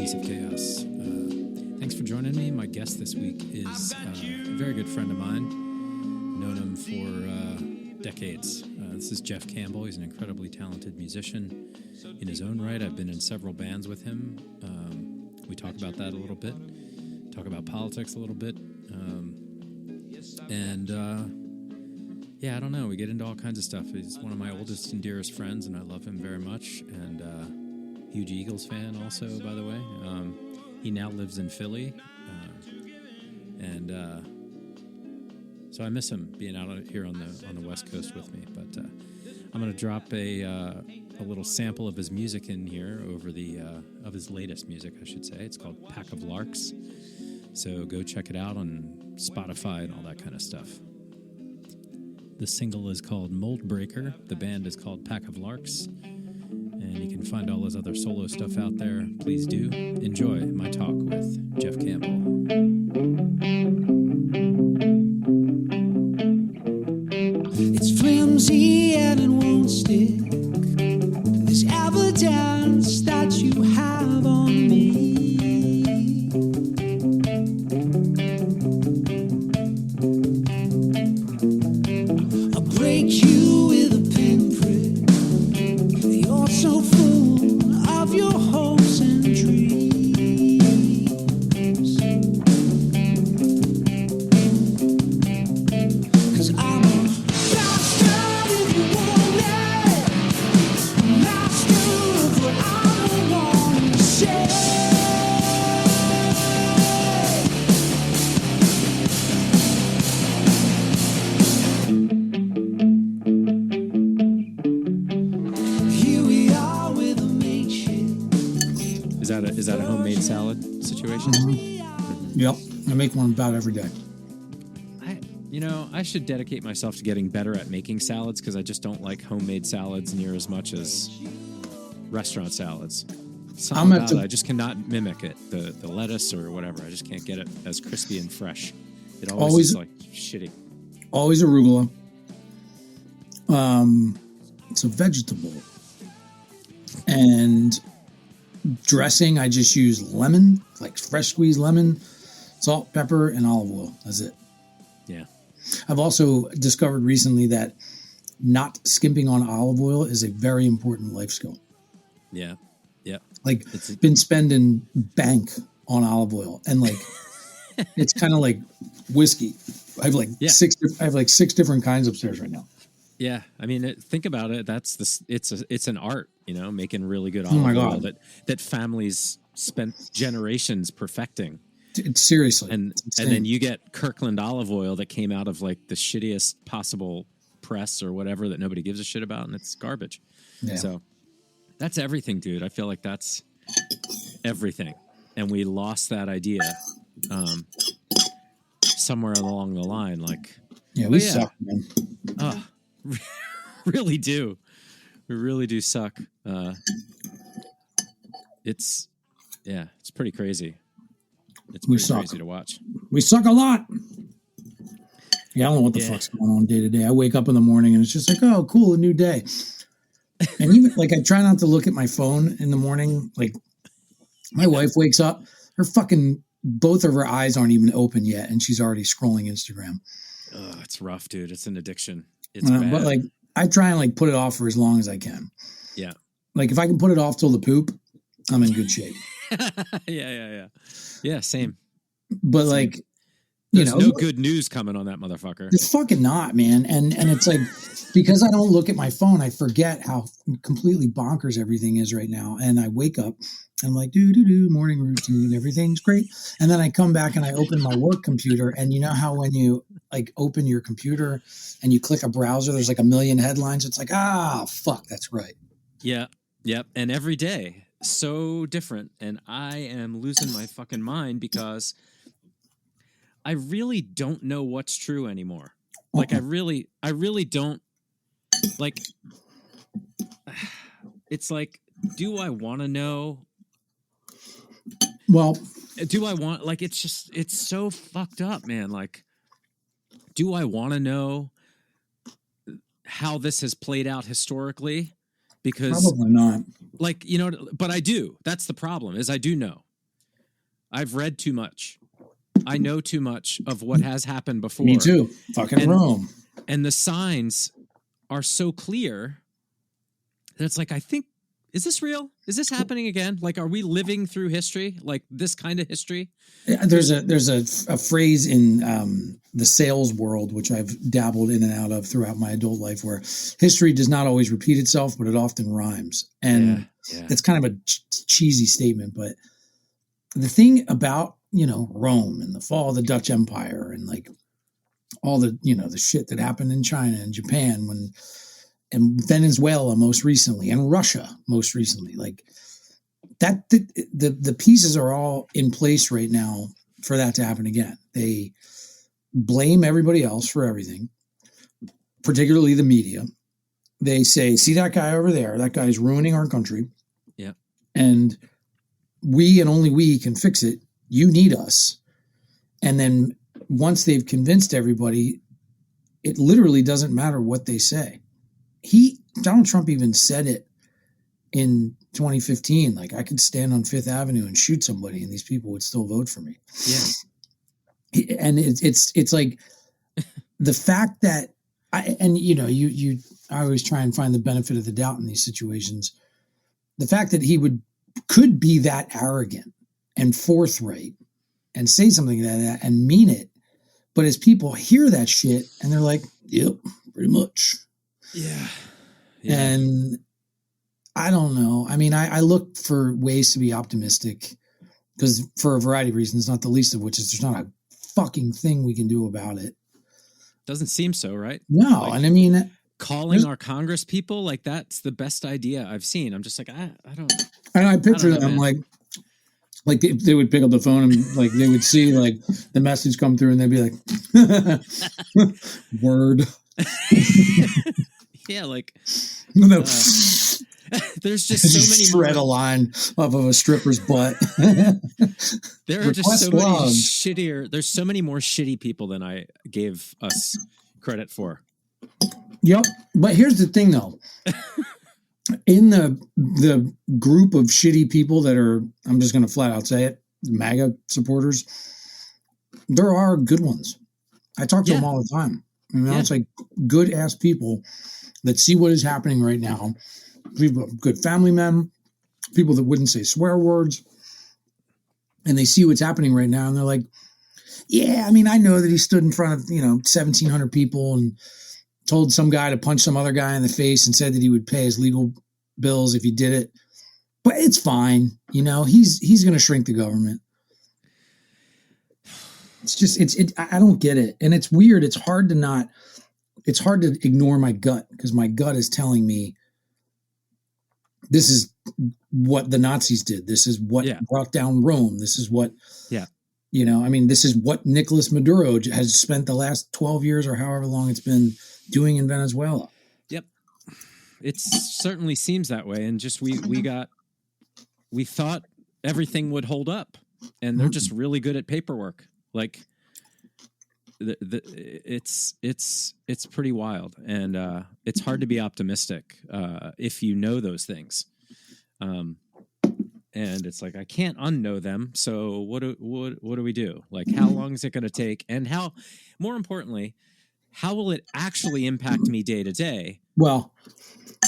Piece of Chaos. Thanks for joining me. My guest this week is a very good friend of mine. Known him for decades. This is Jeff Campbell. He's an incredibly talented musician in his own right. I've been in several bands with him. We talk about that a little bit. Talk about politics a little bit. Yeah, I don't know. We get into all kinds of stuff. He's one of my oldest and dearest friends, and I love him very much. And huge Eagles fan also, by the way. He now lives in Philly. So I miss him being out here on the West Coast with me. But I'm going to drop a little sample of his music in here over of his latest music, I should say. It's called Pack of Larks. So go check it out on Spotify and all that kind of stuff. The single is called Mold Breaker. The band is called Pack of Larks. And you can find all his other solo stuff out there. Please do. Enjoy my talk with Jeff Campbell. It's flimsy and it won't stick. This evidence that you have on me. I'll break you with a pinprick. You're so full of your hopes and dreams. 'Cause I'm a bastard if you want me, master of what I don't want to say. Here we are with a makeshift. Is that a homemade salad situation? Yep, I make one about every day. I should dedicate myself to getting better at making salads because I just don't like homemade salads near as much as restaurant salads. Something about it, I just cannot mimic it. The lettuce or whatever, I just can't get it as crispy and fresh. It always is like shitty. Always arugula. It's a vegetable. And dressing, I just use lemon, like fresh squeezed lemon, salt, pepper, and olive oil. That's it. Yeah. I've also discovered recently that not skimping on olive oil is a very important life skill. Yeah. Yeah. Like, been spending bank on olive oil, and like, it's kind of like whiskey. I have like six different kinds upstairs right now. Yeah, I mean, think about it. It's an art, making really good olive oil that families spent generations perfecting. Seriously, and then you get Kirkland olive oil that came out of like the shittiest possible press or whatever that nobody gives a shit about, and it's garbage. Yeah. So that's everything, dude. I feel like that's everything, and we lost that idea somewhere along the line. Like, we suck, man. Really do. We really do suck. It's pretty crazy. It's pretty crazy to watch. We suck a lot. Yeah, I don't know what the fuck's going on day to day. I wake up in the morning and it's just like, oh, cool, a new day. And even like I try not to look at my phone in the morning. Like my wife wakes up, both of her eyes aren't even open yet, and she's already scrolling Instagram. Oh, it's rough, dude. It's an addiction. It's bad. But like I try and like put it off for as long as I can. Yeah. Like if I can put it off till the poop, I'm in good shape. Yeah, same. But same. Like, there's no good news coming on that motherfucker. It's fucking not, man. And it's like, because I don't look at my phone, I forget how completely bonkers everything is right now. And I wake up, I'm like, morning routine, everything's great. And then I come back and I open my work computer. And you know how when you like open your computer and you click a browser, there's like a million headlines. It's like, fuck, that's right. Yeah. Yep. And every day, so different. And I am losing my fucking mind because I really don't know what's true anymore. Like, I really don't. Like, it's like, do I want to know? Well, do I want, like, it's so fucked up, man. Like, do I want to know how this has played out historically? Because probably not. Like, but I do. That's the problem, is I do know. I've read too much. I know too much of what has happened before. Me too. Fucking Rome. And the signs are so clear that it's like, I think, is this real? Is this happening again? Like, are we living through history? Like this kind of history? There's a phrase in the sales world, which I've dabbled in and out of throughout my adult life, where history does not always repeat itself, but it often rhymes. And it's kind of a cheesy statement, but the thing about, Rome and the fall of the Dutch Empire and like all the, the shit that happened in China and Japan and Venezuela most recently and Russia most recently, like that, the pieces are all in place right now for that to happen again. They blame everybody else for everything, particularly the media. They say, see that guy over there, that guy's ruining our country. Yeah. And we and only we can fix it. You need us. And then once they've convinced everybody, it literally doesn't matter what they say. Donald Trump even said it in 2015. Like, I could stand on Fifth Avenue and shoot somebody and these people would still vote for me. Yeah. And it's like the fact that I always try and find the benefit of the doubt in these situations. The fact that he could be that arrogant and forthright and say something like that and mean it. But as people hear that shit and they're like, yep, pretty much. Yeah. And I don't know. I mean, I look for ways to be optimistic because for a variety of reasons, not the least of which is there's not a fucking thing we can do about it. Doesn't seem so, right? No. Like, and I mean, calling our Congress people, like, that's the best idea I've seen. I'm just like, I don't. And I picture them like they would pick up the phone and like they would see like the message come through and they'd be like, word. Yeah, like No. there's just so many shred a line off of a stripper's butt. There are just so many shittier. There's so many more shitty people than I gave us credit for. Yep. But here's the thing, though. In the group of shitty people that are, I'm just going to flat out say it, MAGA supporters, there are good ones. I talk to them all the time. It's like good ass people that see what is happening right now. People, good family men, people that wouldn't say swear words, and they see what's happening right now, and they're like, "Yeah, I mean, I know that he stood in front of 1,700 people and told some guy to punch some other guy in the face and said that he would pay his legal bills if he did it, but it's fine. He's going to shrink the government." It's just I don't get it, and it's weird. It's hard to ignore my gut because my gut is telling me this is what the Nazis did. This is what brought down Rome. This is what, this is what Nicolas Maduro has spent the last 12 years or however long it's been doing in Venezuela. Yep. It certainly seems that way. And just, we thought everything would hold up and they're just really good at paperwork. Like it's pretty wild, and it's hard to be optimistic if you know those things. And it's like I can't unknow them. So what do we do? Like, how long is it going to take? And how, more importantly, how will it actually impact me day to day? Well,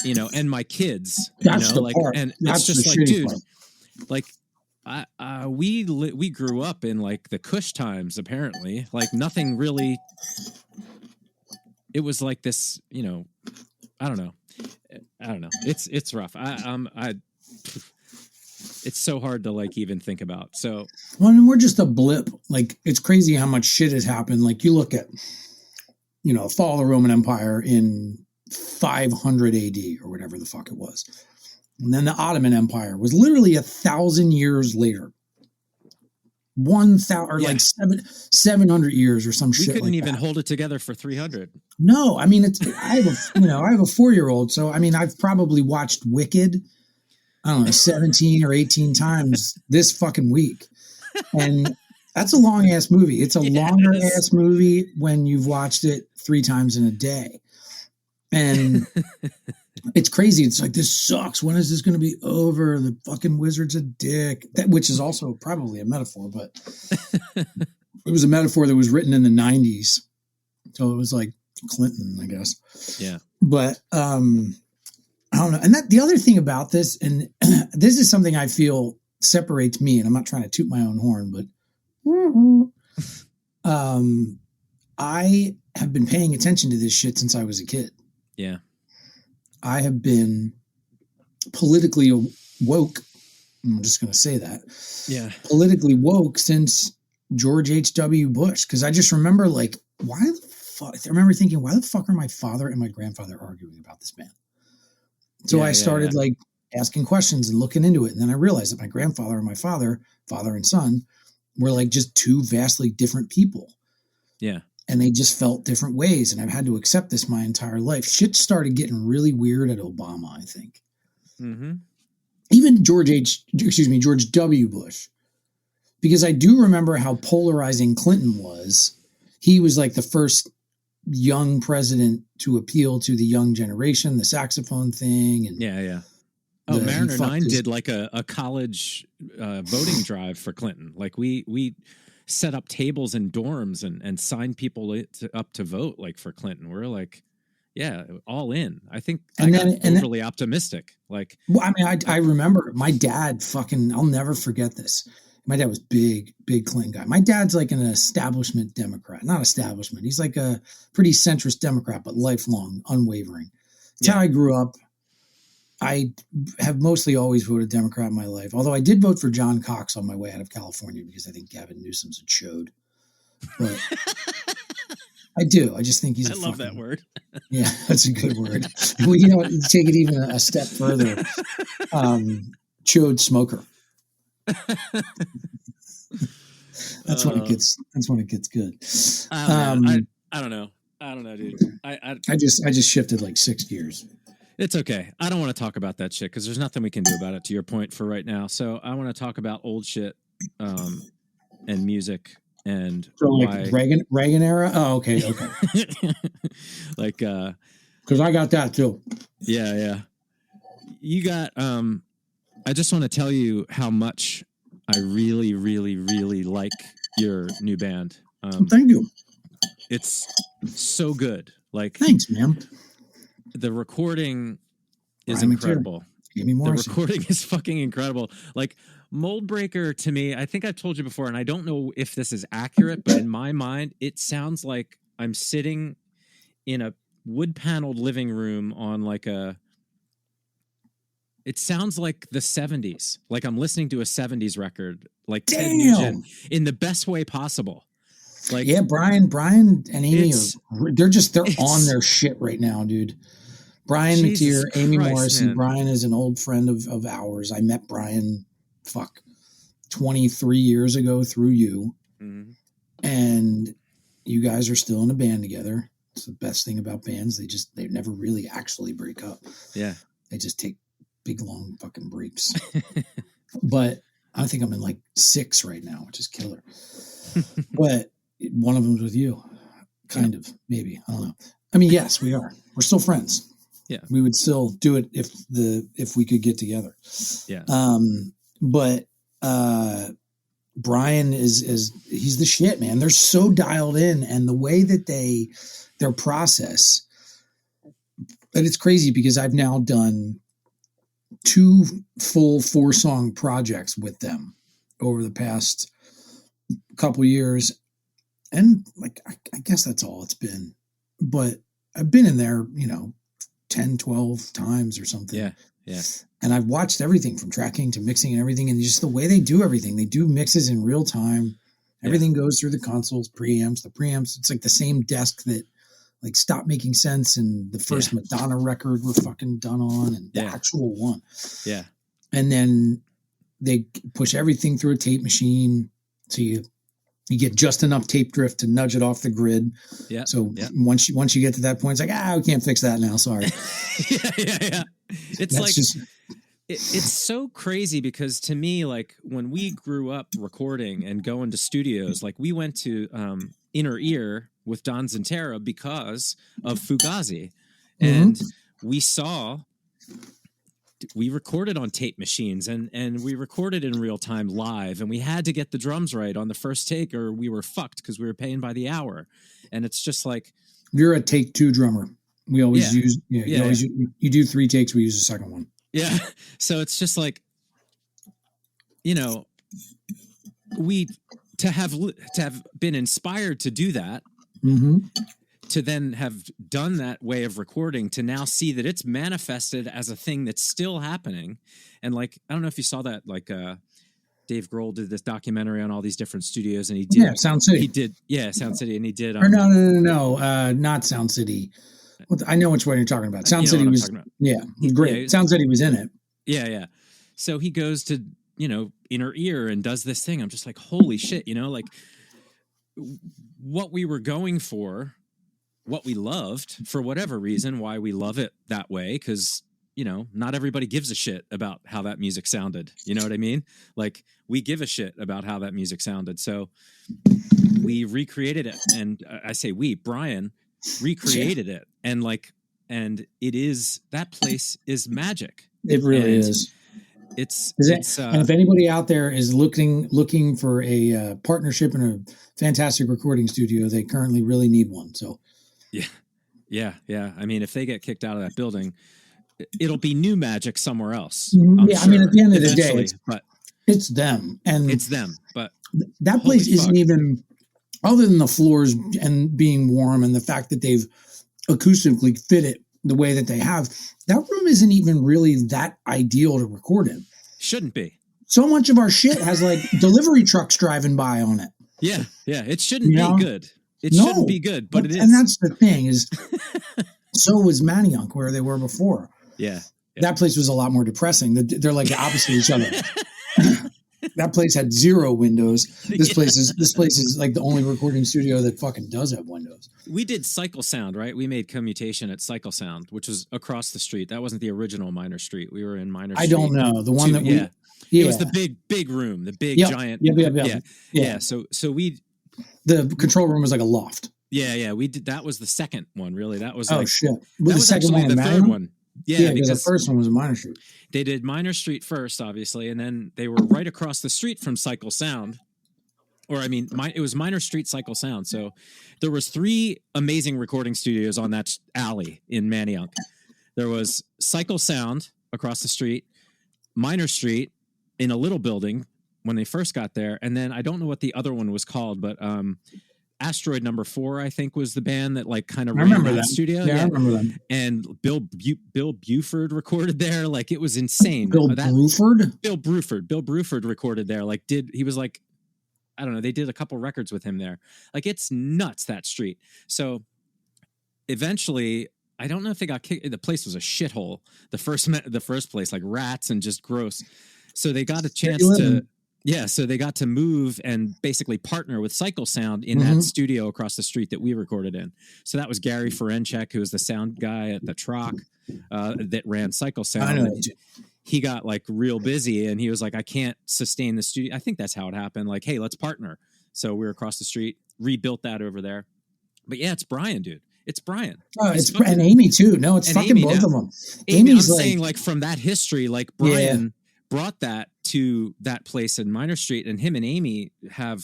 and my kids. That's the part. And that's it's just like, dude, part. like. We grew up in like the Kush times, apparently. Like nothing really. It was like this, I don't know. It's rough. It's so hard to like even think about. So, well, I mean, we're just a blip. Like, it's crazy how much shit has happened. Like, you look at, fall of the Roman Empire in 500 AD or whatever the fuck it was. And then the Ottoman Empire was literally 1,000 years later. 1,000 or like 700 years or some shit. We couldn't like even that. hold it together for 300. No, I mean, I have a 4-year-old. So, I mean, I've probably watched Wicked, I don't know, 17 or 18 times this fucking week. And that's a long ass movie. It's a longer ass movie when you've watched it 3 times in a day. And It's crazy. It's like, this sucks. When is this going to be over? The fucking wizard's a dick. Which is also probably a metaphor, but it was a metaphor that was written in the 90s. So it was like Clinton, I guess. Yeah. But I don't know. And the other thing about this, and this is something I feel separates me, and I'm not trying to toot my own horn, but I have been paying attention to this shit since I was a kid. Yeah. I have been politically woke. I'm just going to say that. Yeah. Politically woke since George H.W. Bush. Because I just remember, like, why the fuck? I remember thinking, why the fuck are my father and my grandfather arguing about this man? So I started like asking questions and looking into it. And then I realized that my grandfather and my father and son, were like just two vastly different people. Yeah. And they just felt different ways. And I've had to accept this my entire life. Shit started getting really weird at Obama, I think. Mm-hmm. Even George W. Bush. Because I do remember how polarizing Clinton was. He was like the first young president to appeal to the young generation, the saxophone thing. And yeah. Oh, Mariner 9 did like a college voting drive for Clinton. Like we set up tables in dorms and signed people up to vote like for Clinton. We're like, yeah, all in. I think I got overly optimistic. Like, well, I mean, I remember my dad I'll never forget this. My dad was big Clinton guy. My dad's like an establishment Democrat, not establishment. He's like a pretty centrist Democrat, but lifelong, unwavering. That's how I grew up. I have mostly always voted Democrat in my life, although I did vote for John Cox on my way out of California because I think Gavin Newsom's a chode. But I do. I just think he's. I love that word. Yeah, that's a good word. Well, take it even a step further. Chode smoker. That's when it gets. That's when it gets good. I don't know, dude. I just shifted like 6 gears. It's okay. I don't want to talk about that shit because there's nothing we can do about it, to your point, for right now. So I want to talk about old shit and music and so like Reagan era. Oh, okay. Like, because I got that too. Yeah. You got. I just want to tell you how much I really, really, really like your new band. Thank you. It's so good. Like, thanks, man. The recording is incredible. The recording is fucking incredible. Like, Moldbreaker, to me, I think I've told you before, and I don't know if this is accurate, but in my mind, it sounds like I'm sitting in a wood-paneled living room on like it sounds like the 70s. Like I'm listening to a 70s record, like Ted Nugent, in the best way possible. Like, yeah, Brian and Amy they're on their shit right now, dude. Brian McTeer, Amy Morrissey. Man. Brian is an old friend of ours. I met Brian 23 years ago through you. Mm-hmm. And you guys are still in a band together. It's the best thing about bands. They never really actually break up. Yeah. They just take big long fucking breaks. But I think I'm in like 6 right now, which is killer. But one of them's with you. Kind of, maybe. I don't know. I mean, yes, we are. We're still friends. Yeah. We would still do it if we could get together. Yeah. But Brian he's the shit, man. They're so dialed in, and the way that their process, and it's crazy because I've now done 2 full 4-song projects with them over the past couple years. And like, I guess that's all it's been, but I've been in there, 10, 12 times or something. Yeah. Yeah. And I've watched everything from tracking to mixing and everything. And just the way they do everything, they do mixes in real time. Everything goes through the consoles, preamps, it's like the same desk that like Stop Making Sense and the first Madonna record were fucking done on, and the actual one. Yeah. And then they push everything through a tape machine. So you get just enough tape drift to nudge it off the grid. Yeah. So once you get to that point, it's like, we can't fix that now. Sorry. Yeah. It's so crazy because to me, like when we grew up recording and going to studios, like we went to Inner Ear with Don Zantera because of Fugazi. And we saw we recorded on tape machines and we recorded in real time live, and we had to get the drums right on the first take or we were fucked because we were paying by the hour. And it's just like, you're a take 2 drummer. We always use, you do 3 takes. We use the second one. Yeah. So it's just like, you know, to have been inspired to do that, to then have done that way of recording, to now see that it's manifested as a thing that's still happening. And like, I don't know if you saw that, like, Dave Grohl did this documentary on all these different studios, and he did Sound City. He did, Sound City, and he did. Or no, not Sound City. I know which one you're talking about. Sound City was, he's great. Yeah, Sound City was in it. Yeah. So he goes to, you know, Inner Ear and does this thing. I'm just like, holy shit, you know, like what we were going for, what we loved for whatever reason, why we love it that way. Cause, you know, not everybody gives a shit about how that music sounded. You know what I mean? Like, we give a shit about how that music sounded. So we recreated it. And I say Brian recreated it. And like, and it is, that place is magic. It really is. And if anybody out there is looking for a partnership in a fantastic recording studio, they currently really need one. So yeah. I mean, if they get kicked out of that building, it'll be new magic somewhere else. I mean, at the end of the day, it's them, and it's them. But that place isn't even, other than the floors and being warm and the fact that they've acoustically fit it the way that they have, that room isn't even really that ideal to record in. Shouldn't be. So much of our shit has like delivery trucks driving by on it. Yeah. It shouldn't be good. It shouldn't be good, but it is. And that's the thing is, so was Manayunk where they were before. Yeah. That place was a lot more depressing. They're like the opposite of each other. That place had 0 windows. This place is like the only recording studio that fucking does have windows. We did Cycle Sound, right? We made Commutation at Cycle Sound, which was across the street. That wasn't the original Minor Street. We were in Minor Street. I don't know. The one that we... It was the big room, the big giant... Yeah. So we... The control room was like a loft. Yeah. We did. That was the second one, really. That was shit. Was the second one the third one. Yeah, because the first one was a Minor Street. They did Minor Street first, obviously, and then they were right across the street from Cycle Sound. Or, I mean, it was Minor Street, Cycle Sound. So there was 3 amazing recording studios on that alley in Manayunk. There was Cycle Sound across the street, Minor Street in a little building when they first got there, and then I don't know what the other one was called, but Asteroid Number 4, I think, was the band that like kind of ran that studio. Yeah, I remember them. And Bill Buford recorded there. Like, it was insane. Bill Bruford recorded there. Like, he was like, I don't know. They did a couple records with him there. Like, it's nuts, that street. So eventually, I don't know if they got kicked. The place was a shithole. The first place, like rats and just gross. So they got a chance to. Yeah, so they got to move and basically partner with Cycle Sound in that studio across the street that we recorded in. So that was Gary Ferenchek, who was the sound guy at the Troc that ran Cycle Sound. I know. He got like real busy and he was like, I can't sustain the studio. I think that's how it happened. Like, hey, let's partner. So we were across the street, rebuilt that over there. But yeah, it's Brian, dude. It's Brian. Oh, and Amy too. No, it's fucking Amy both of them. Amy's saying like from that history, like Brian brought that to that place in Minor Street, and him and Amy have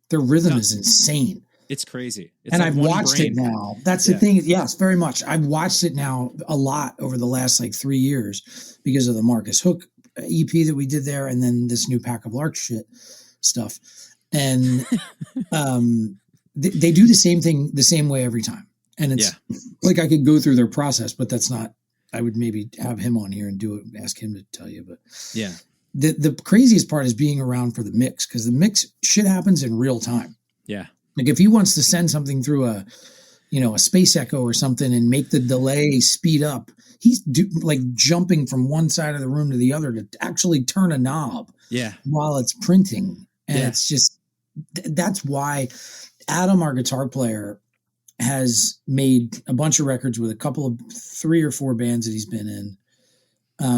their rhythm is insane. It's crazy. It's and like I've watched it now. That's the thing. Yes, very much. I've watched it now a lot over the last like 3 years because of the Marcus Hook EP that we did there, and then this new Pack of Lark shit stuff. And they do the same thing the same way every time. And it's like I could go through their process, but that's not. I would maybe have him on here and do it, ask him to tell you. But yeah, the craziest part is being around for the mix, because the mix shit happens in real time. Yeah, like if he wants to send something through a Space Echo or something and make the delay speed up, he's like jumping from one side of the room to the other to actually turn a knob. Yeah, while it's printing, and it's just that's why Adam, our guitar player, has made a bunch of records with a couple of 3 or 4 bands that he's been in,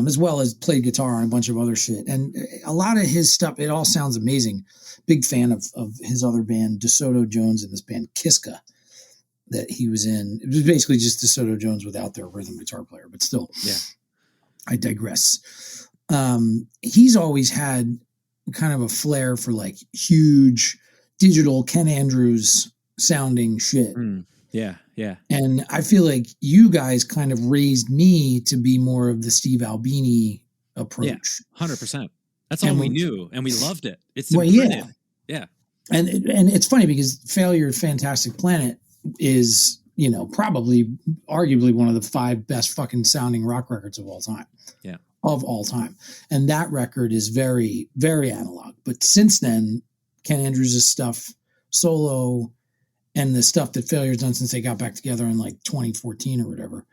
as well as played guitar on a bunch of other shit. And a lot of his stuff, it all sounds amazing. Big fan of his other band, DeSoto Jones, and this band Kiska that he was in. It was basically just DeSoto Jones without their rhythm guitar player, but still. Yeah. I digress. He's always had kind of a flair for like huge digital Ken Andrews sounding shit. Yeah. And I feel like you guys kind of raised me to be more of the Steve Albini approach. 100%. That's all we knew, and we loved it. It's imprinted. Yeah. And it's funny because Failure Fantastic Planet is, you know, probably arguably one of the 5 best fucking sounding rock records of all time. Yeah. Of all time. And that record is very, very analog. But since then, Ken Andrews' stuff solo and the stuff that Failure's done since they got back together in like 2014 or whatever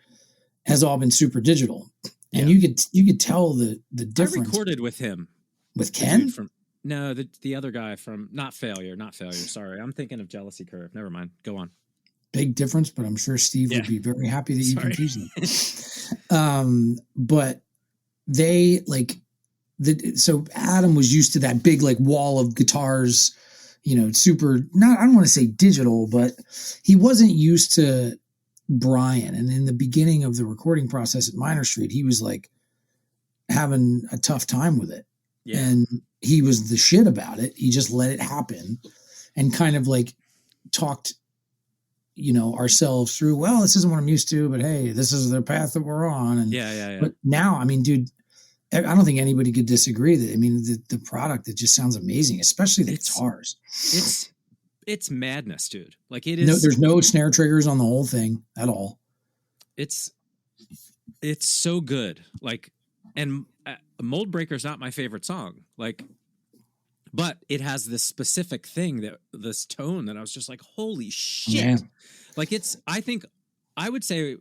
has all been super digital. And you could tell the difference. I recorded with him. With Ken? The other guy from not Failure. Sorry. I'm thinking of Jealousy Curve. Never mind. Go on. Big difference, but I'm sure Steve would be very happy that you confused them. But they so Adam was used to that big like wall of guitars, you know, super, I don't want to say digital, but he wasn't used to Brian. And in the beginning of the recording process at Minor Street, he was like having a tough time with it. Yeah. And he was the shit about it. He just let it happen and kind of like talked, you know, ourselves through, well, this isn't what I'm used to, but hey, this is the path that we're on. And But now, I mean, dude, I don't think anybody could disagree that, I mean, the product, it just sounds amazing, especially the guitars. It's madness, dude. Like it is. No, there's no snare triggers on the whole thing at all. It's so good. Like, and Mold Breaker is not my favorite song. Like, but it has this specific thing this tone that I was just like, holy shit. Yeah. Like I would say,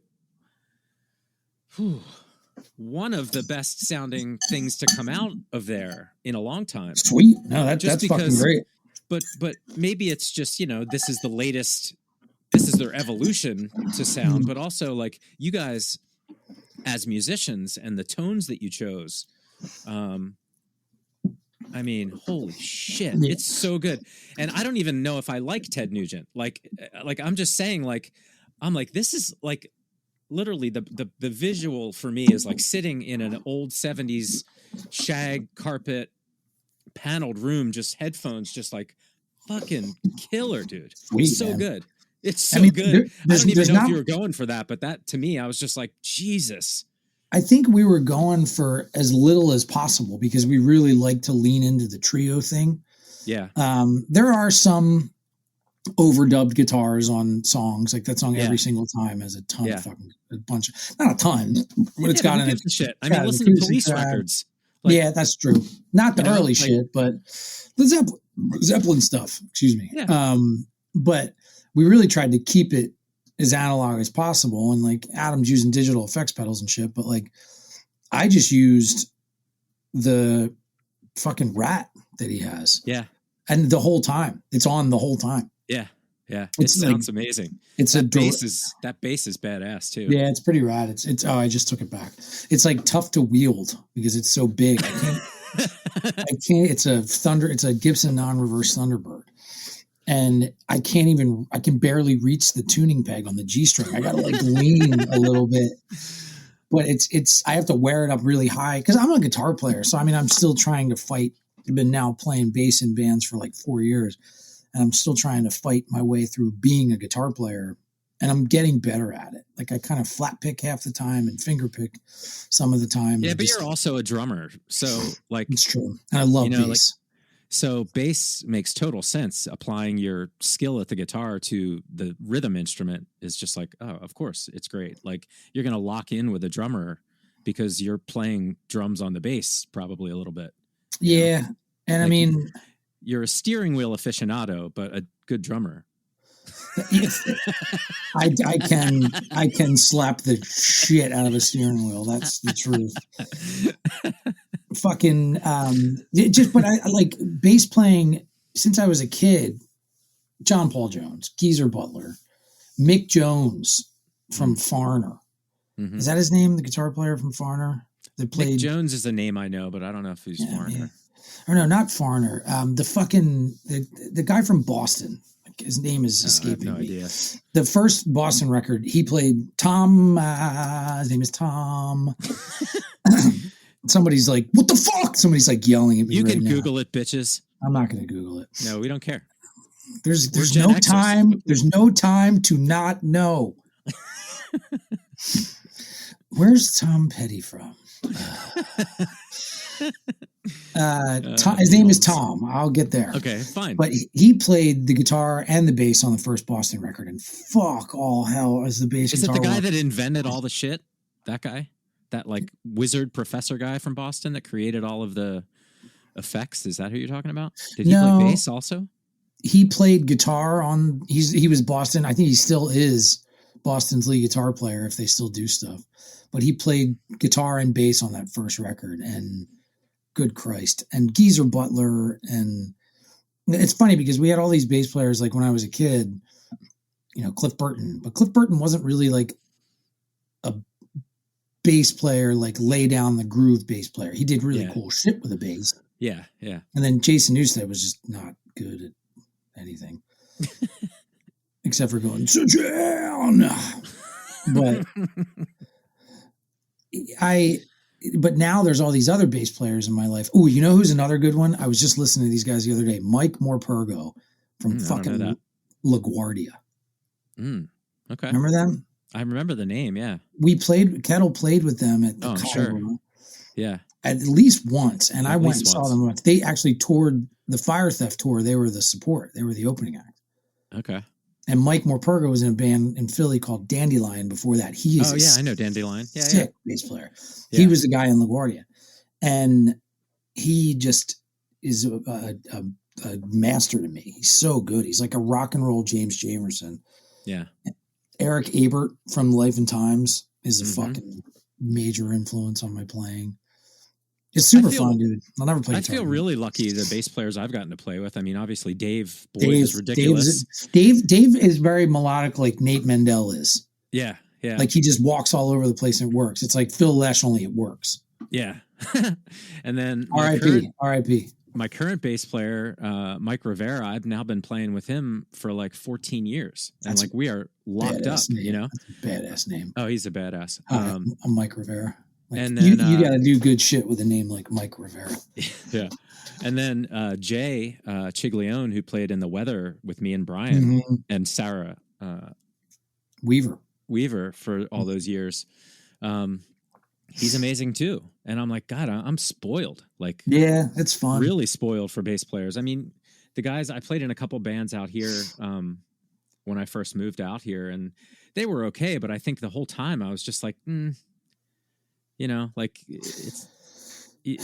one of the best sounding things to come out of there in a long time. Sweet. No, that's fucking great. But maybe it's just, you know, this is their evolution to sound, but also like you guys as musicians and the tones that you chose. I mean, holy shit. Yeah. It's so good. And I don't even know if I like Ted Nugent. Like I'm just saying, like, I'm like, this is like literally the visual for me is like sitting in an old 70s shag carpet paneled room, just headphones, just like fucking killer, dude. Sweet, it's so man. Good. It's so good. I don't even know if you were going for that, but that to me, I was just like, Jesus. I think we were going for as little as possible because we really like to lean into the trio thing. Yeah. There are some overdubbed guitars on songs, like that song Every Single Time has a ton of fucking a bunch of, not a ton, but it's got an shit. I mean, listen to Police records. Like, yeah, that's true. Not the early shit, but the Zeppelin stuff. Excuse me. Yeah. But we really tried to keep it as analog as possible, and like Adam's using digital effects pedals and shit. But like, I just used the fucking Rat that he has. Yeah. And the whole time, it's on the whole time. Yeah. Yeah. It sounds amazing. That bass is badass too. Yeah, it's pretty rad. It's I just took it back. It's like tough to wield because it's so big. I can't it's a Gibson non-reverse Thunderbird. And I can barely reach the tuning peg on the G string. I gotta like lean a little bit. But I have to wear it up really high because I'm a guitar player. So I mean I'm still trying to fight. I've been now playing bass in bands for like 4 years. And I'm still trying to fight my way through being a guitar player, and I'm getting better at it. Like I kind of flat pick half the time and finger pick some of the time. Yeah, but you're also a drummer, so like it's true. And I love bass. Like, so bass makes total sense. Applying your skill at the guitar to the rhythm instrument is just like, oh, of course, it's great. Like you're gonna lock in with a drummer because you're playing drums on the bass probably a little bit. Yeah, know? And like I mean. You're a steering wheel aficionado, but a good drummer. I can slap the shit out of a steering wheel. That's the truth. Fucking but I like bass playing since I was a kid. John Paul Jones, Geezer Butler, Mick Jones from Foreigner. Mm-hmm. Is that his name? The guitar player from Foreigner that played. Mick Jones is a name I know, but I don't know if he's Foreigner. Yeah. Or no, not Foreigner. The guy from Boston. His name is I have escaping no me. idea. The first Boston record, he played Tom. His name is Tom. Somebody's like, "What the fuck?" Somebody's like yelling at me. You right can now. Google it, bitches. I'm not going to Google it. No, we don't care. There's Gen no Xers. time. There's no time to not know. Where's Tom Petty from? His name is Tom. I'll get there. Okay, fine. But he played the guitar and the bass on the first Boston record, and fuck all hell as the bass Is guitar. it the guy work. that invented all the shit? That guy? That like wizard professor guy from Boston that created all of the effects? Is that who you're talking about? Did he play bass also? He played guitar on. He was Boston. I think he still is Boston's lead guitar player if they still do stuff. But he played guitar and bass on that first record, and good Christ, and Geezer Butler, and it's funny because we had all these bass players like when I was a kid. Cliff Burton, but Cliff Burton wasn't really like a bass player, like lay down the groove bass player. He did really cool shit with a bass. Yeah, yeah. And then Jason Newsted was just not good at anything. Except for going, sit down. But now there's all these other bass players in my life. Oh, you know who's another good one? I was just listening to these guys the other day. Mike Morpurgo from fucking LaGuardia. Okay. Remember them? I remember the name, yeah. Kettle played with them at the sure. Yeah. At least once. And I went and saw them once. They actually toured the Fire Theft tour. They were the support. They were the opening act. Okay. And Mike Morpurgo was in a band in Philly called Dandelion before that. He is I know Dandelion. Yeah, sick bass player. Yeah. He was the guy in LaGuardia. And he just is a master to me. He's so good. He's like a rock and roll James Jamerson. Yeah. Eric Abert from Life and Times is a fucking major influence on my playing. It's super fun, dude. I'll never play guitar. I feel really lucky the bass players I've gotten to play with. I mean, obviously Dave Boyd is ridiculous. Dave is very melodic like Nate Mendel is. Yeah, yeah. Like he just walks all over the place and it works. It's like Phil Lesh, only it works. Yeah. And then R.I.P. My current bass player, Mike Rivera, I've now been playing with him for like 14 years. And like we are locked up, name. you know? That's a badass name. Oh, he's a badass. I'm Mike Rivera. Like, and then you got to do good shit with a name like Mike Rivera. Yeah. And then Jay Chiglione, who played in The Weather with me and Brian and Sarah Weaver for all those years. He's amazing too. And I'm like, God, I'm spoiled. Like, yeah, it's fun. Really spoiled for bass players. I mean, the guys, I played in a couple bands out here when I first moved out here, and they were okay. But I think the whole time I was just like, you know, like you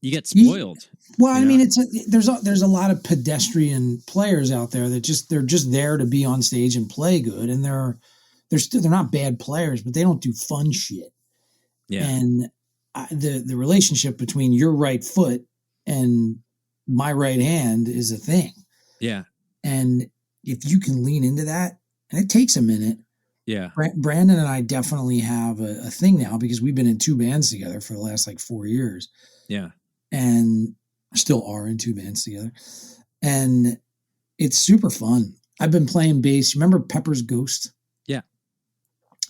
get spoiled. Well, I mean, there's a lot of pedestrian players out there that they're just there to be on stage and play good, and they're not bad players, but they don't do fun shit. Yeah. And the relationship between your right foot and my right hand is a thing. Yeah. And if you can lean into that, and it takes a minute. Yeah. Brandon and I definitely have a thing now because we've been in two bands together for the last like 4 years. Yeah. And still are in two bands together. And it's super fun. I've been playing bass. Remember Pepper's Ghost? Yeah.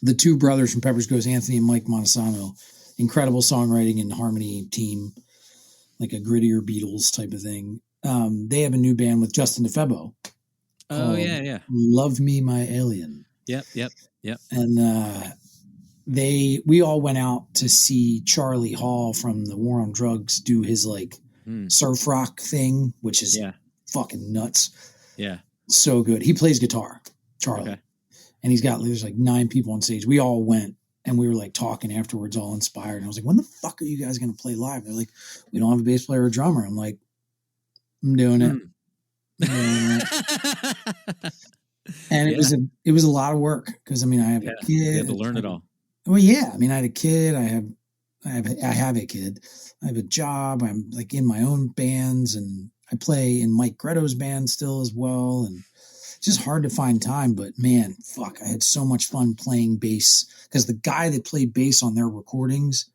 The two brothers from Pepper's Ghost, Anthony and Mike Montesano, incredible songwriting and harmony team, like a grittier Beatles type of thing. They have a new band with Justin DeFebo. Oh, yeah. Love Me, My Alien. Yep. And we all went out to see Charlie Hall from the War on Drugs do his like surf rock thing, which is fucking nuts. Yeah. So good. He plays guitar, Charlie. Okay. And there's like 9 people on stage. We all went and we were like talking afterwards, all inspired. And I was like, when the fuck are you guys going to play live? They're like, we don't have a bass player or drummer. I'm like, I'm doing it. And it was a lot of work because I mean I have a kid. You had to learn it all. Well, yeah. I mean I had a kid. I have a kid. I have a job. I'm like in my own bands and I play in Mike Greto's band still as well. And it's just hard to find time. But man, fuck, I had so much fun playing bass because the guy that played bass on their recordings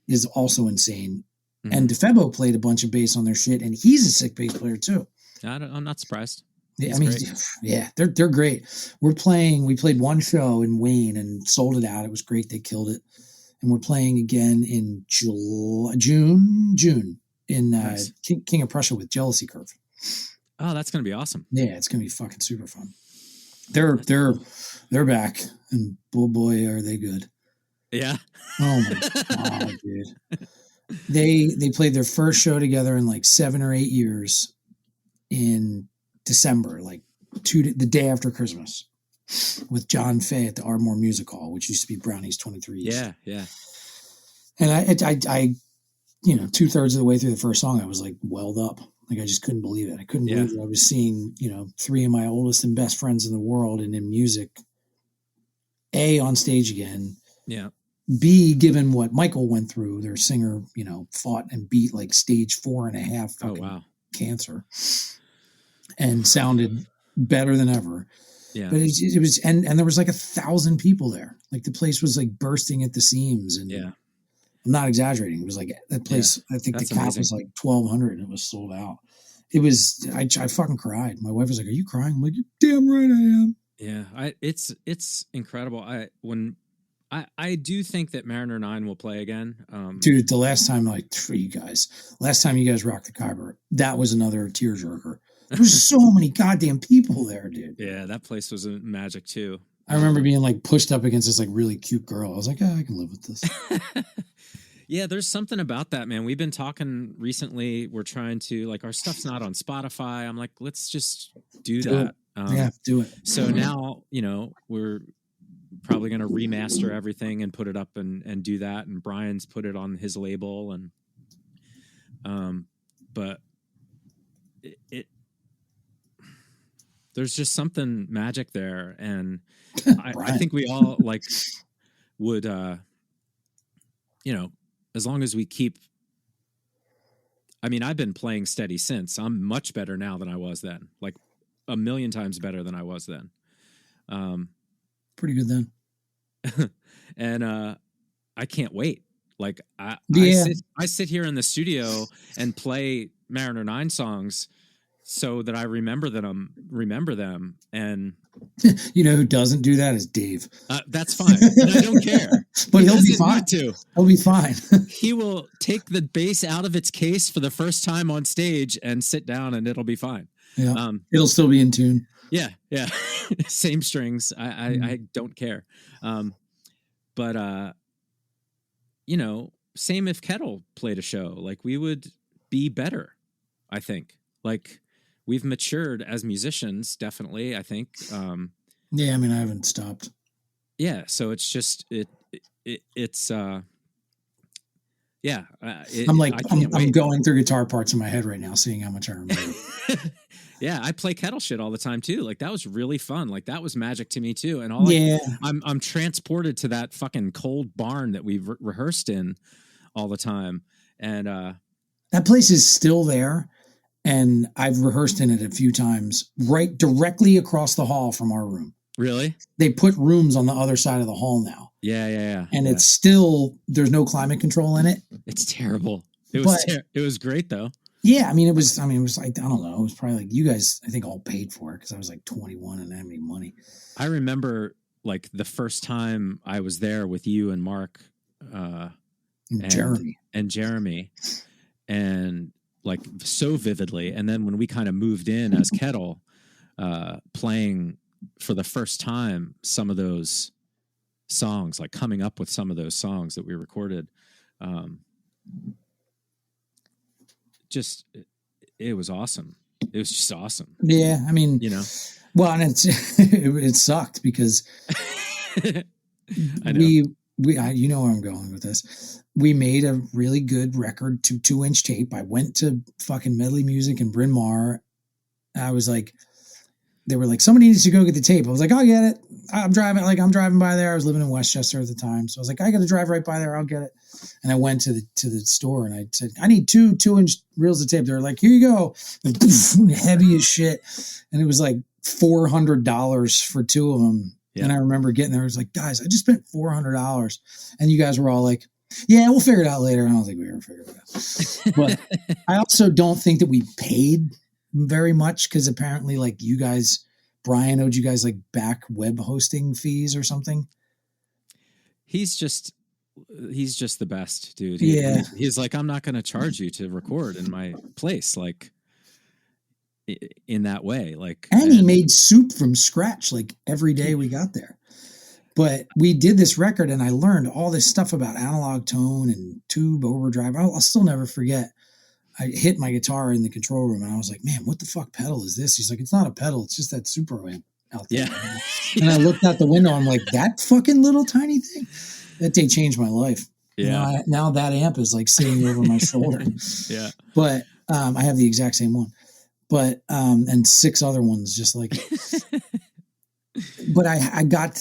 is also insane. Mm-hmm. And DeFebo played a bunch of bass on their shit, and he's a sick bass player too. I'm not surprised. I mean, yeah, they're great. We played one show in Wayne and sold it out. It was great. They killed it. And we're playing again in June in Nice. King of Prussia with Jealousy Curve. Oh, that's going to be awesome. Yeah, it's going to be fucking super fun. They're back, and boy, are they good. Yeah. Oh my God, dude. They played their first show together in like 7 or 8 years in December, like the day after Christmas, with John Fay at the Ardmore Music Hall, which used to be Brownie's 23 East. Yeah. And I 2/3 of the way through the first song, I was like welled up. Like I just couldn't believe it. I couldn't believe that I was seeing, 3 of my oldest and best friends in the world and in music, A, on stage again. Yeah. B, given what Michael went through, their singer, fought and beat like stage 4.5 fucking cancer and sounded better than ever. Yeah. But it was, and there was like 1,000 people there. Like the place was like bursting at the seams. And I'm not exaggerating. It was like that place. I think the cap was like 1,200 and it was sold out. It was, I fucking cried. My wife was like, "Are you crying?" I'm like, "You're damn right I am." Yeah. It's incredible. I do think that Mariner 9 will play again. Dude, the last time, you guys rocked the Khyber, that was another tearjerker. There was so many goddamn people there, dude. Yeah, that place was a magic too. I remember being like pushed up against this like really cute girl. I was like, I can live with this. Yeah, there's something about that, man. We've been talking recently. We're trying to, like, our stuff's not on Spotify. I'm like, let's just do that. Do it. So now, we're probably going to remaster everything and put it up and do that. And Brian's put it on his label. And, but it there's just something magic there. And I think we all would, as long as we keep, I've been playing steady since. I'm much better now than I was then, like 1,000,000 times better than I was then. Pretty good then. And I can't wait. Like I sit here in the studio and play Mariner 9 songs so that I remember them. And who doesn't do that is Dave. That's fine. And I don't care. But he'll be fine. He'll be fine. He will take the bass out of its case for the first time on stage and sit down, and it'll be fine. Yeah, it'll still be in tune. Yeah. Same strings. I don't care. But same if Kettle played a show, like we would be better. I think we've matured as musicians, definitely. I think. I haven't stopped. Yeah. So it's just it's. I'm going through guitar parts in my head right now, seeing how much I remember. Yeah, I play Kettle shit all the time too. Like that was really fun. Like that was magic to me too. And I'm transported to that fucking cold barn that we've rehearsed in all the time. And that place is still there, and I've rehearsed in it a few times. Right directly across the hall from our room. Really? They put rooms on the other side of the hall now. Yeah. And it's still, there's no climate control in it. It's terrible. It was great though. Yeah, it was like, I don't know. It was probably like you guys, I think, all paid for it because I was like 21 and I didn't have any money. I remember like the first time I was there with you and Mark and Jeremy and like so vividly. And then when we kind of moved in as Kettle, playing for the first time some of those songs, like coming up with some of those songs that we recorded, it was awesome. It was just awesome. Yeah, well, and it sucked because I know. you know where I'm going with this. We made a really good record to 2-inch tape. I went to fucking Medley Music in Bryn Mawr. I was like, they were like, somebody needs to go get the tape. I was like, I'll get it. I'm driving by there. I was living in Westchester at the time. So I was like, I got to drive right by there. I'll get it. And I went to the store and I said, I need 2-inch reels of tape. They were like, here you go. And heavy as shit. And it was like $400 for 2 of them. Yeah. And I remember getting there. I was like, guys, I just spent $400. And you guys were all like, yeah, we'll figure it out later. I don't think we ever figured it out. But I also don't think that we paid very much because apparently like you guys, Brian owed you guys like back web hosting fees or something. He's just the best, dude. Yeah. He's like, I'm not going to charge you to record in my place, like in that way. Like, And he made soup from scratch like every day we got there. But we did this record and I learned all this stuff about analog tone and tube overdrive. I'll still never forget. I hit my guitar in the control room and I was like, man, what the fuck pedal is this? He's like, it's not a pedal. It's just that super amp out there. Yeah. And I looked out the window. I'm like, that fucking little tiny thing. That day changed my life. Yeah. Now that amp is like sitting over my shoulder. Yeah. But I have the exact same one. But and 6 other ones just like it. But I got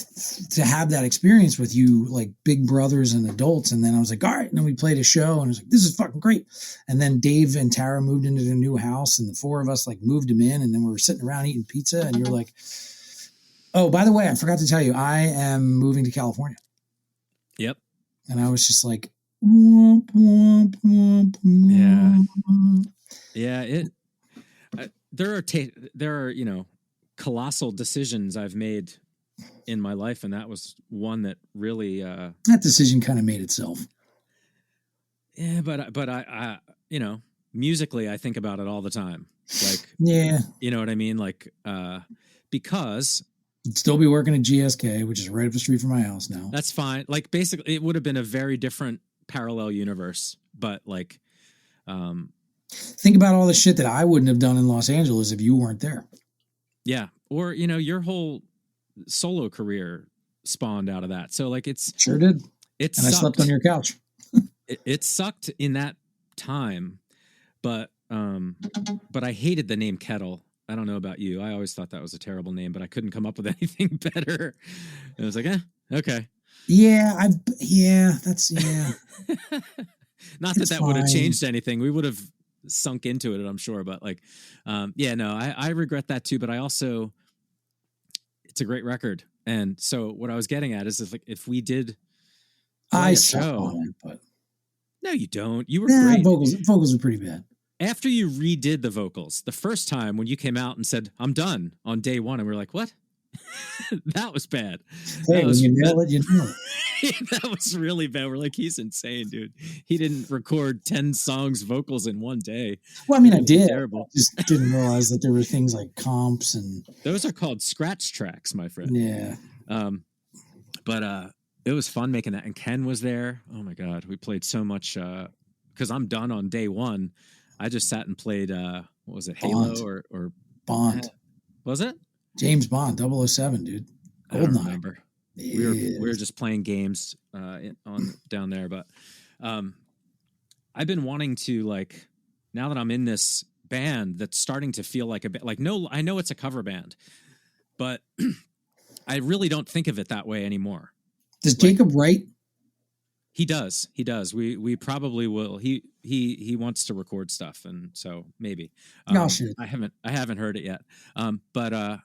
to have that experience with you, like big brothers and adults. And then I was like, all right. And then we played a show and I was like, this is fucking great. And then Dave and Tara moved into their new house and the 4 of us like moved them in. And then we were sitting around eating pizza. And you're like, oh, by the way, I forgot to tell you, I am moving to California. Yep. And I was just like, womp, womp, womp, womp. Yeah. There are, colossal decisions I've made in my life, and that was one that really that decision kind of made itself. Yeah, but I musically I think about it all the time. Like, yeah, you know what I mean? Like, because you'd still be working at GSK, which is right up the street from my house now. That's fine. Like, basically, it would have been a very different parallel universe, but like, think about all the shit that I wouldn't have done in Los Angeles if you weren't there. Yeah. Or, your whole solo career spawned out of that. So like it's sure did. And I slept on your couch. it sucked in that time, but I hated the name Kettle. I don't know about you. I always thought that was a terrible name, but I couldn't come up with anything better. And I was like, okay. Yeah, that's Not that would have changed anything. We would have sunk into it, I'm sure. But like, I regret that too. But I also, it's a great record. And so what I was getting at is like, if we did I show, but no, you don't. You were great. Vocals are pretty bad. After you redid the vocals, the first time when you came out and said, I'm done on day one, and we were like, what? That was bad. Hey, when you nail it, you nail it. That was really bad. We're like, he's insane, dude. He didn't record 10 songs vocals in one day. Well, I mean, I did. Terrible. I just didn't realize that there were things like comps and those are called scratch tracks, my friend. Yeah. But it was fun making that. And Ken was there. Oh my God. We played so much because I'm done on day one. I just sat and played what was it, Bond. Halo or Bond? Was it? James Bond, 007, dude. I don't remember. Yeah. We were just playing games on down there, but I've been wanting to, like, now that I'm in this band that's starting to feel like a bit like, no, I know it's a cover band, but I really don't think of it that way anymore. Does Jacob write? He does. We probably will. He wants to record stuff, and so maybe. Shit. I haven't heard it yet. But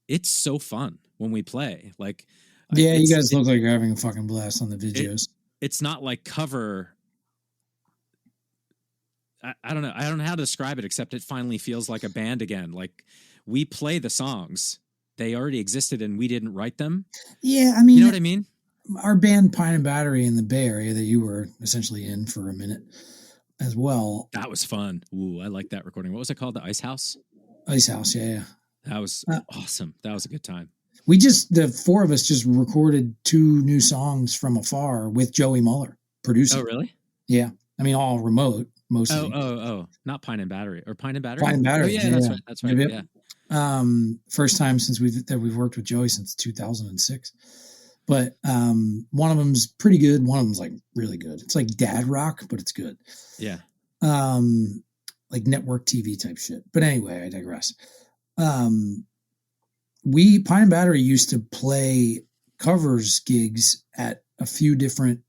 it's so fun when we play. Like, yeah, you guys look like you're having a fucking blast on the videos. It's not like cover. I don't know. I don't know how to describe it, except it finally feels like a band again. Like, we play the songs. They already existed and we didn't write them. Yeah, I mean, you know what I mean? Our band Pine and Battery in the Bay Area that you were essentially in for a minute as well. That was fun. Ooh, I like that recording. What was it called? The Ice House? Ice House, yeah. That was awesome. That was a good time. The 4 of us just recorded 2 new songs from afar with Joey Muller producing. Oh, really? Yeah. I mean, all remote, mostly. Oh. Not Pine and Battery. Or Pine and Battery? Pine and Battery. Oh, yeah, that's right. That's right. Yep. Yeah. First time since we've worked with Joey since 2006. But one of them's pretty good. One of them's like really good. It's like dad rock, but it's good. Yeah. Like network TV type shit. But anyway, I digress. Pine and Battery used to play covers gigs at a few different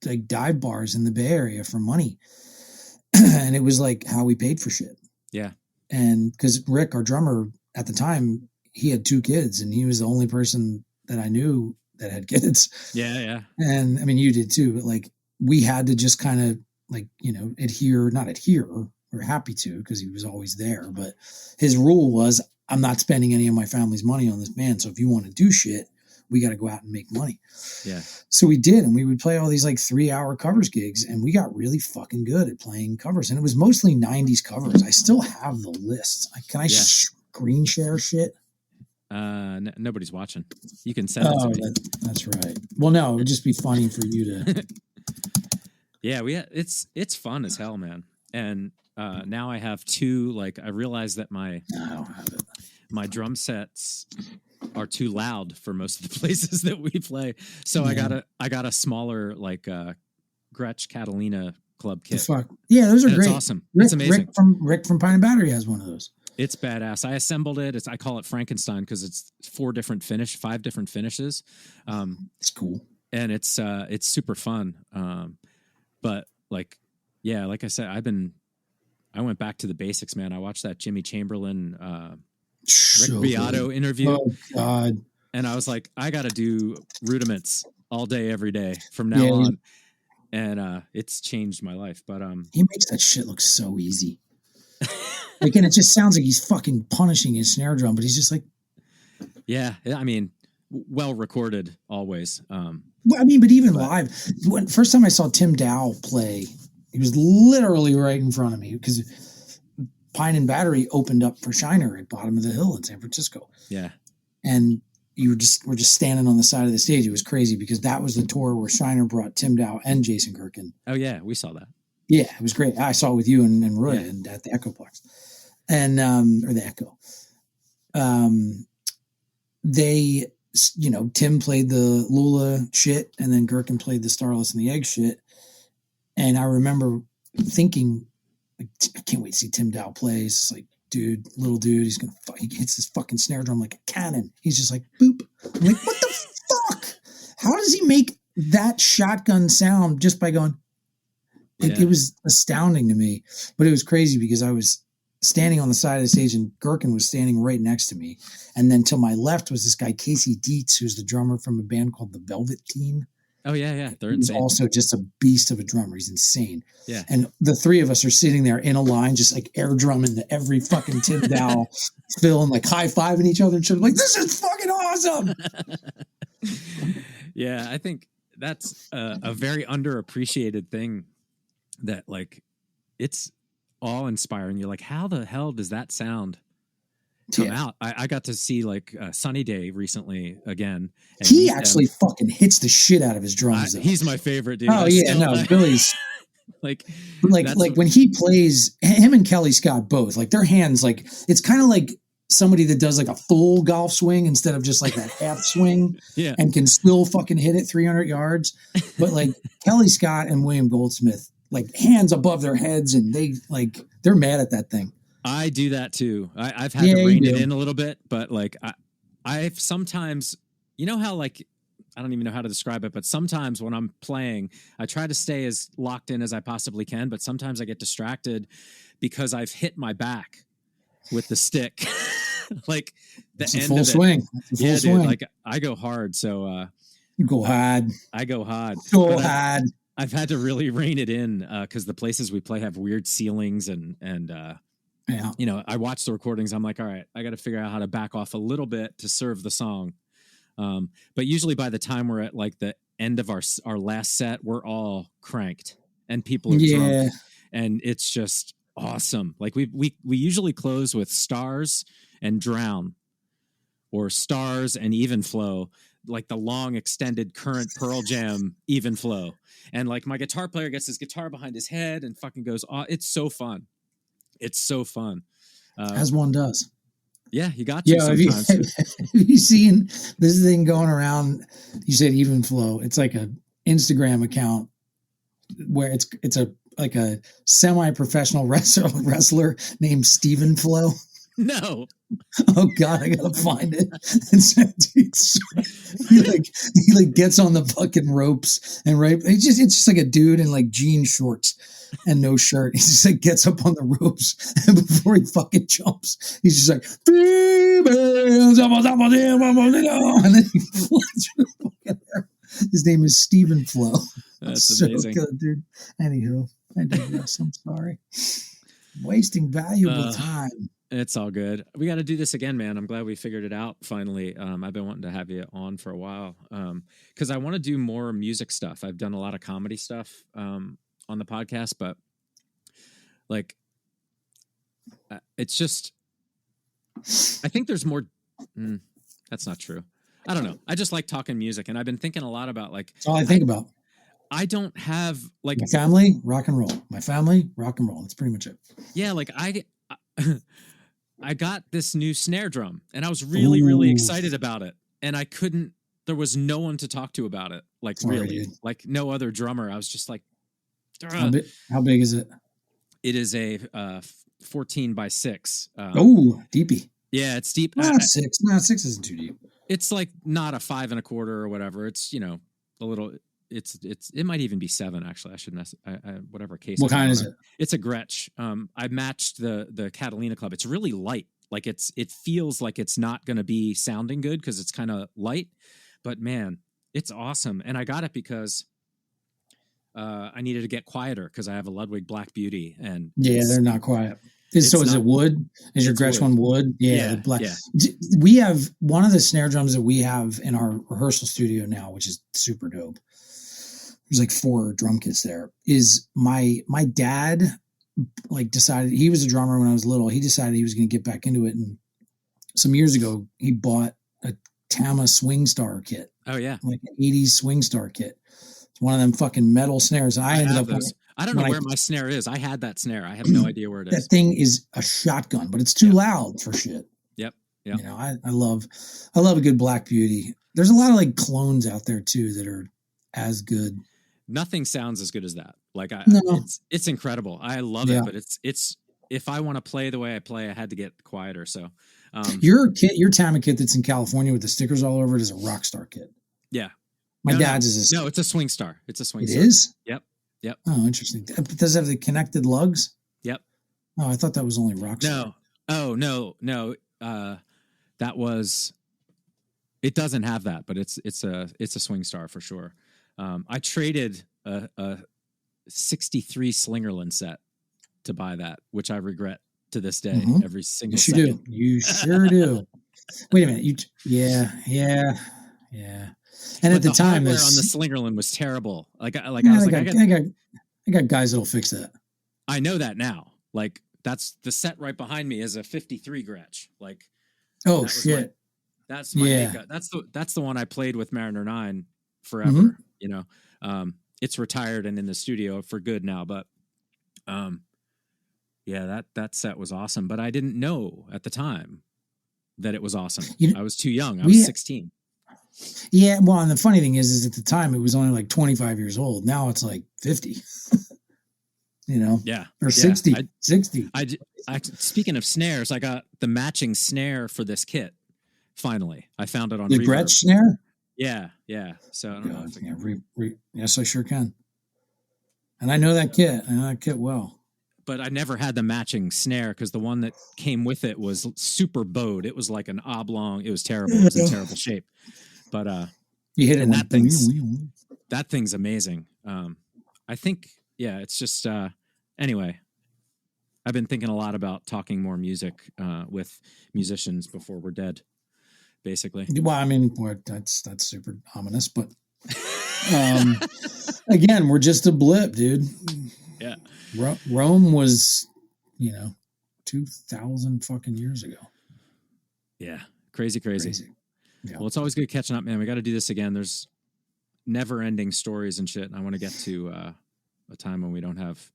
like dive bars in the Bay Area for money. And it was like how we paid for shit. Yeah. And because Rick, our drummer at the time, he had 2 kids and he was the only person that I knew that had kids. Yeah. And I mean, you did too, but like we had to just kind of like, not adhere, We were happy to because he was always there. But his rule was, I'm not spending any of my family's money on this band. So if you want to do shit, we got to go out and make money. Yeah. So we did. And we would play all these like 3-hour covers gigs. And we got really fucking good at playing covers. And it was mostly 90s covers. I still have the list. Can I screen share shit? Nobody's watching. You can send it to me. That's right. Well, no, it would just be funny for you to. Yeah, it's fun as hell, man. And now I have 2. Like, I realized that I don't have it. My drum sets are too loud for most of the places that we play. So yeah. I got a smaller like Gretsch Catalina club kit. Fuck. Yeah, those are great. It's awesome. It's amazing. Rick from Pine and Battery has one of those. It's badass. I assembled it. I call it Frankenstein because it's 5 different finishes. It's cool. And it's super fun. But like, yeah, like I said, I went back to the basics, man. I watched that Jimmy Chamberlain, Rick Beato interview. Oh God. And I was like, I got to do rudiments all day, every day from now on. And it's changed my life. But he makes that shit look so easy. Like, and it just sounds like he's fucking punishing his snare drum, but he's just like, yeah, I mean, well recorded always. Well, I mean, but even live, first time I saw Tim Dow play, he was literally right in front of me because Pine and Battery opened up for Shiner at Bottom of the Hill in San Francisco. Yeah. And we're just standing on the side of the stage. It was crazy because that was the tour where Shiner brought Tim Dow and Jason Gerken. Oh yeah, we saw that. Yeah, it was great. I saw it with you and Roy and at the Echoplex. And or the Echo. They, Tim played the Lula shit, and then Gerken played the Starless and the Egg shit. And I remember thinking, like, I can't wait to see Tim Dow play. It's like, little dude, he hits his fucking snare drum like a cannon. He's just like, boop. I'm like, what the fuck? How does he make that shotgun sound just by going? It was astounding to me, but it was crazy because I was standing on the side of the stage and Gerken was standing right next to me. And then to my left was this guy, Casey Dietz, who's the drummer from a band called the Velvet Teen. Oh yeah. They're He's insane. also just a beast of a drummer. He's insane. Yeah. And the 3 of us are sitting there in a line, just like air drumming to every fucking Tim Dow fill and like high-fiving each other and shit. Like, this is fucking awesome. Yeah, I think that's a very underappreciated thing that, like, it's awe-inspiring. You're like, how the hell does that sound come out? I got to see like Sunny Day recently again. And he actually fucking hits the shit out of his drums. He's my favorite dude. Oh yeah, no, Billy's like when he plays, him and Kelly Scott both, like their hands, like it's kind of like somebody that does like a full golf swing instead of just like that half swing, and can still fucking hit it 300 yards. But like Kelly Scott and William Goldsmith, like hands above their heads, and they're mad at that thing. I do that too. I've had to rein it in a little bit, but like I've sometimes, you know how like, I don't even know how to describe it, but sometimes when I'm playing, I try to stay as locked in as I possibly can, but sometimes I get distracted because I've hit my back with the stick. Like the end full of swing. It. Yeah, dude, like I go hard. So you go hard. I go hard. Go hard. I've had to really rein it in because the places we play have weird ceilings and you know, I watch the recordings. I'm like, all right, I got to figure out how to back off a little bit to serve the song. But usually by the time we're at like the end of our last set, we're all cranked and people are drunk, and it's just awesome. Like we usually close with Stars and Drown, or Stars and Even Flow, like the long extended Current Pearl Jam Even Flow. And like my guitar player gets his guitar behind his head and fucking goes, oh, it's so fun. It's so fun. As one does. Yeah, you got to sometimes. Have you seen this thing going around? You said Even Flow. It's like a Instagram account where it's a semi-professional wrestler named Stephen Flow. No. Oh God, I gotta find it. He gets on the fucking ropes and it's just like a dude in like jean shorts and no shirt. He just like gets up on the ropes, and before he fucking jumps, he's just like, and then he flies through the fucking air. His name is Stephen Flow. That's amazing, good, dude. Anywho, I digress. I'm sorry. wasting valuable time. It's all good. We got to do this again, man. I'm glad we figured it out finally. I've been wanting to have you on for a while because I want to do more music stuff. I've done a lot of comedy stuff on the podcast, but like, it's just, I think there's more. That's not true. I don't know. I just like talking music, and I've been thinking a lot about like. That's all I think about. I don't have like my family, rock and roll. My family, rock and roll. That's pretty much it. Yeah, like I got this new snare drum, and I was really, really excited about it, and I couldn't. There was no one to talk to about it. Like really, like no other drummer. I was just like, how big is it? It is a 14x6. Deepy. Yeah, it's deep. Six. No, 6 isn't too deep. It's like not a 5 1/4 or whatever. It's a little. It might even be 7 actually. I should whatever case. What kind is it? It's a Gretsch. I matched the Catalina Club. It's really light. Like it feels like it's not going to be sounding good because it's kind of light, but man, it's awesome. And I got it because I needed to get quieter because I have a Ludwig Black Beauty, and they're not quiet. Is it wood? Is your Gretsch one wood? Yeah, the black. Yeah. We have one of the snare drums that we have in our rehearsal studio now, which is super dope. There's like 4 drum kits there. Is my dad like decided, he was a drummer when I was little. He decided he was going to get back into it, and some years ago he bought a Tama Swing Star kit. Oh yeah, like an 80s Swing Star kit. It's one of them fucking metal snares. And I ended up. I don't know where my snare is. I had that snare. I have no idea where it is. That thing is a shotgun, but it's too loud for shit. Yep. I love a good Black Beauty. There's a lot of like clones out there too that are as good. Nothing sounds as good as that. Like no. It's incredible. I love it, but it's if I want to play the way I play, I had to get quieter. So your Tama kit that's in California with the stickers all over it is a Rockstar kit. Yeah. My dad's is it's a Swing Star. It's a Swing Star. It is? Yep. Oh, interesting. Does it have the connected lugs? Yep. Oh, I thought that was only Rockstar. No. Oh, no. That was. It doesn't have that, but it's a Swing Star for sure. I traded a 63 Slingerland set to buy that, which I regret to this day. Every single second. You sure do. Wait a minute. Yeah. And at the time, the on the Slingerland was terrible. I got guys that'll fix that. I know that now. Like that's the set right behind me is a 53 Gretsch. Like, oh shit, that's my makeup. That's the one I played with Mariner 9 forever. It's retired and in the studio for good now. But that set was awesome. But I didn't know at the time that it was awesome. I was too young. I was 16. Yeah, well, and the funny thing is at the time it was only like 25 years old. Now it's like 50. Or 60. 60. I speaking of snares, I got the matching snare for this kit. Finally, I found it on the Gretsch snare. Yeah. So I don't know. Yes, I sure can. And I know that kit. I know that kit well. But I never had the matching snare because the one that came with it was super bowed. It was like an oblong. It was terrible. It was in terrible shape. But you hit it. That thing's amazing. I think it's just anyway. I've been thinking a lot about talking more music with musicians before we're dead. Basically. Well, I mean, that's super ominous, but again, we're just a blip, dude. Yeah. Rome was, 2,000 fucking years ago. Yeah. Crazy. Yeah. Well, it's always good catching up, man. We got to do this again. There's never ending stories and shit. And I want to get to a time when we don't have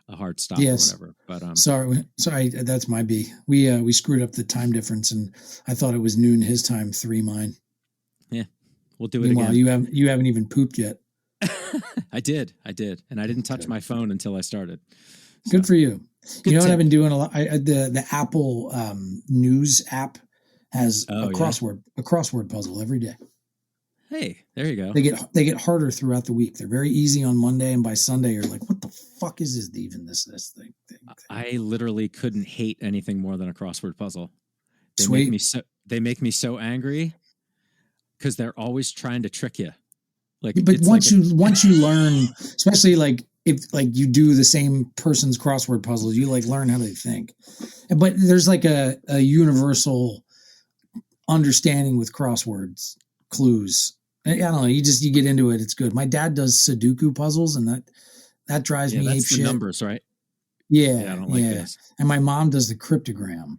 a hard stop or whatever. But sorry, that's my B. We screwed up the time difference, and I thought it was noon his time, 3 mine. Yeah, we'll do it again. You haven't even pooped yet. I did, and I didn't touch my phone until I started. So. Good for you. Good what I've been doing a lot. The Apple News app has a crossword puzzle every day. Hey, there you go. They get harder throughout the week. They're very easy on Monday, and by Sunday you're like, what the fuck is this even this thing? I literally couldn't hate anything more than a crossword puzzle. They make me so angry because they're always trying to trick you. But once you learn, especially like if like you do the same person's crossword puzzles, you like learn how they think. But there's like a universal understanding with crosswords clues. I don't know. You get into it. It's good. My dad does Sudoku puzzles, and that drives me ape that's the shit. numbers, right? Yeah, I don't like those. And my mom does the cryptogram.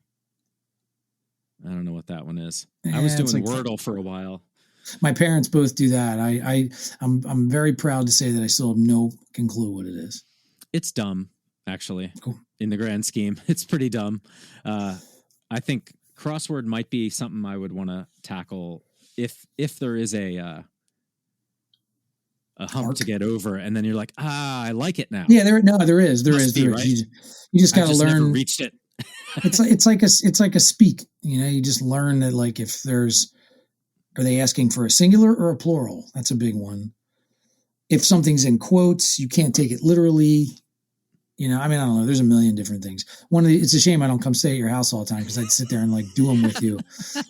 I don't know what that one is. I was doing Wordle for a while. My parents both do that. I'm very proud to say that I still have no fucking clue what it is. It's dumb, actually. Cool. In the grand scheme, it's pretty dumb. I think crossword might be something I would want to tackle if there is a hump to get over, and then you're like, I like it now. Yeah, there is. Right? You just got to learn. Never reached it. it's like a speak. You know, you just learn that like if there's, are they asking for a singular or a plural? That's a big one. If something's in quotes, you can't take it literally. You know, I mean, I don't know. There's a million different things. It's a shame I don't come stay at your house all the time because I'd sit there and like do them with you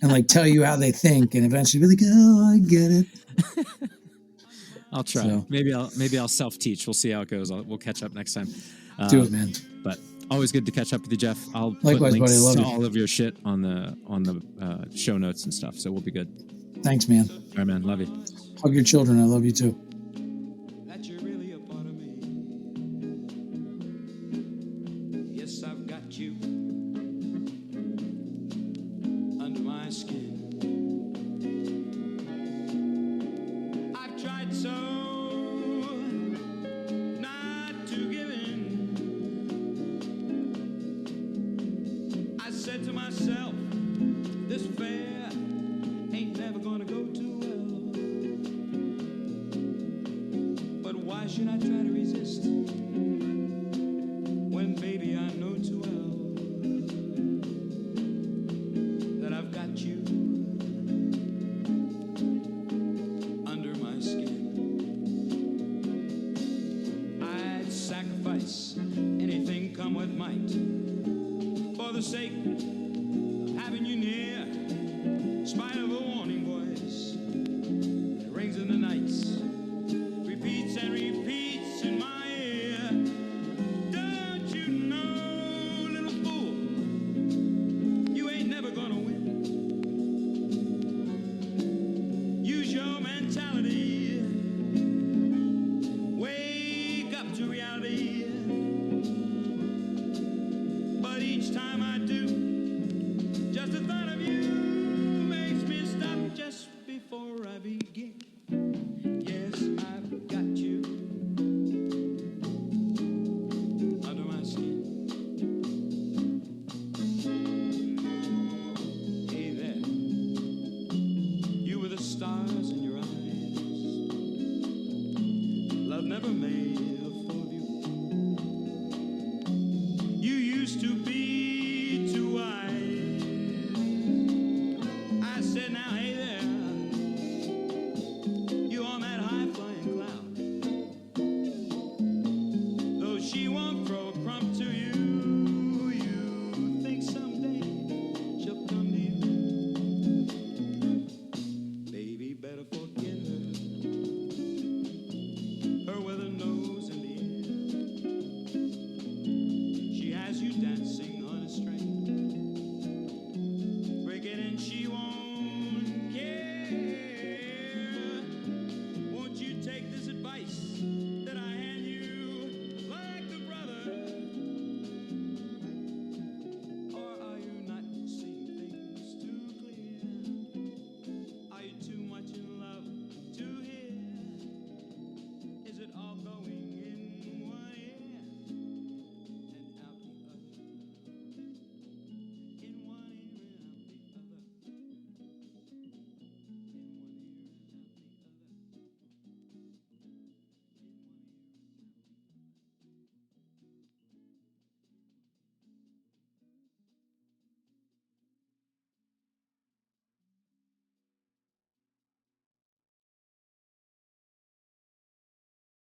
and like tell you how they think and eventually be like, oh, I get it. I'll try. So, maybe I'll self-teach. We'll see how it goes. We'll catch up next time. Do it, man. But always good to catch up with you, Jeff. I'll Likewise, put links buddy. I love to you. all of your shit on the show notes and stuff. So we'll be good. Thanks, man. All right, man. Love you. Hug your children. I love you too. That you're really a part of me. Yes, I've got you under my skin. I've tried so not to give in. I said to myself, this affair ain't never gonna go too well. But why should I try to resist when, baby, I know too well that I've got you under my skin. I'd sacrifice anything come what might for the sake of having you near, in spite of a warning voice that rings in the nights, repeats and repeats in my ear. Don't you know, little fool, you ain't never gonna win. Use your mentality, wake up to reality. But each time I do, just the thought of you makes me stop just before I begin. Yes, I've got you under my skin. Hey there, you with the stars in your eyes. Love never made